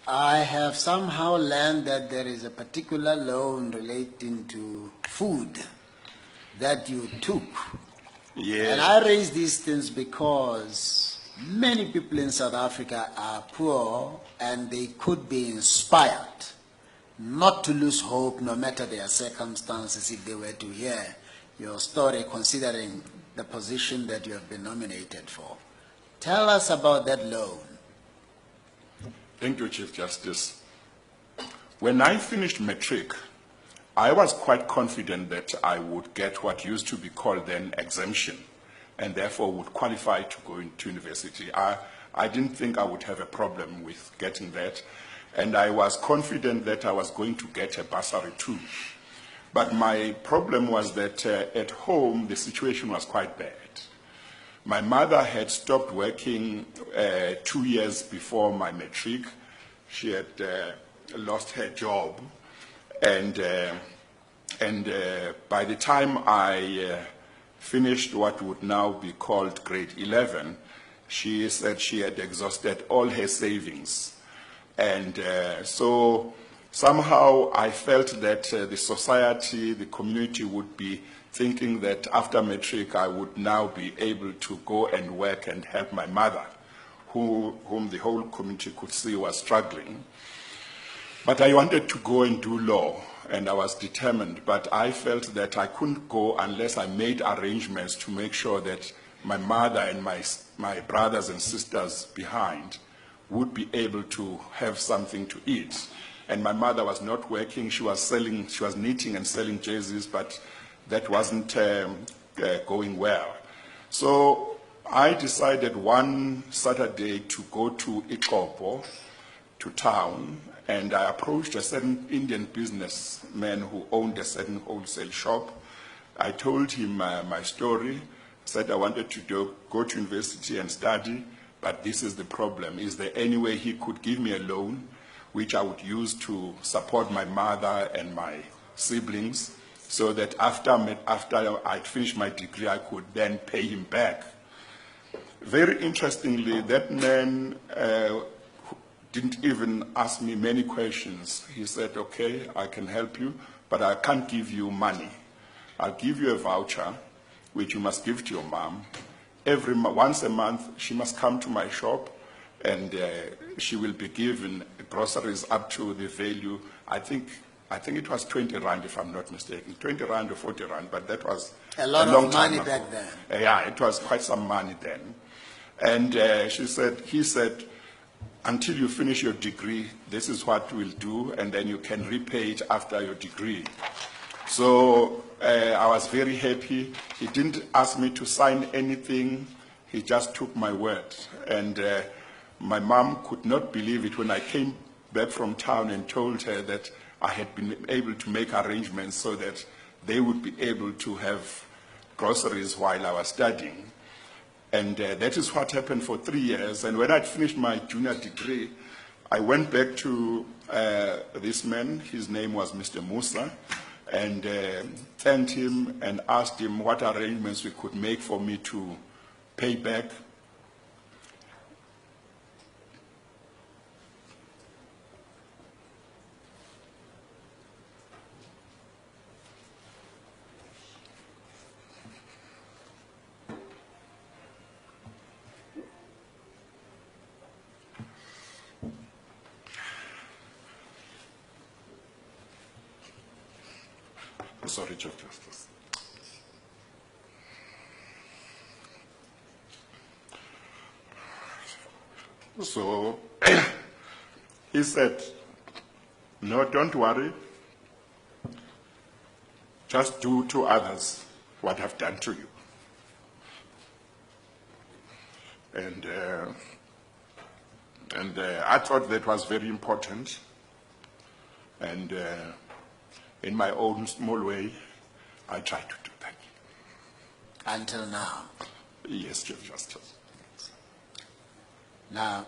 I have somehow learned that there is a particular loan relating to food that you took. Yeah. And I raise these things because many people in South Africa are poor and they could be inspired not to lose hope no matter their circumstances if they were to hear your story, considering the position that you have been nominated for. Tell us about that loan. Thank you, Chief Justice. When I finished matric, I was quite confident that I would get what used to be called then exemption, and therefore would qualify to go into university. I didn't think I would have a problem with getting that, and I was confident that I was going to get a bursary too. But my problem was that at home, the situation was quite bad. My mother had stopped working 2 years before my matric. She had lost her job, and by the time I finished what would now be called grade 11, she said she had exhausted all her savings. And so somehow I felt that the society, the community would be thinking that after matric I would now be able to go and work and help my mother, whom the whole community could see was struggling. But I wanted to go and do law, and I was determined, but I felt that I couldn't go unless I made arrangements to make sure that my mother and my brothers and sisters behind would be able to have something to eat. And my mother was not working, she was knitting and selling jerseys, but that wasn't going well. So I decided one Saturday to go to Ikopo, to town, and I approached a certain Indian businessman who owned a certain wholesale shop. I told him my story, said I wanted to go to university and study, but this is the problem. Is there any way he could give me a loan which I would use to support my mother and my siblings, so that after I'd finished my degree, I could then pay him back? Very interestingly, that man didn't even ask me many questions. He said, okay, I can help you, but I can't give you money. I'll give you a voucher, which you must give to your mom. Once a month, she must come to my shop, and she will be given groceries up to the value, I think it was 20 rand, if I'm not mistaken, 20 rand or 40 rand, but that was a lot long of money time back ago. then. Yeah, it was quite some money then. And he said, until you finish your degree, this is what we'll do, and then you can repay it after your degree. So I was very happy. He didn't ask me to sign anything. He just took my word. And my mom could not believe it when I came back from town and told her that I had been able to make arrangements so that they would be able to have groceries while I was studying. And that is what happened for 3 years. And when I'd finished my junior degree, I went back to this man. His name was Mr. Musa, and thanked him and asked him what arrangements we could make for me to pay back. Sorry, Chief Justice. So he said, no, don't worry. Just do to others what I've done to you. And I thought that was very important. And in my own small way, I tried to do that. Until now. Yes, Chief Justice. Now,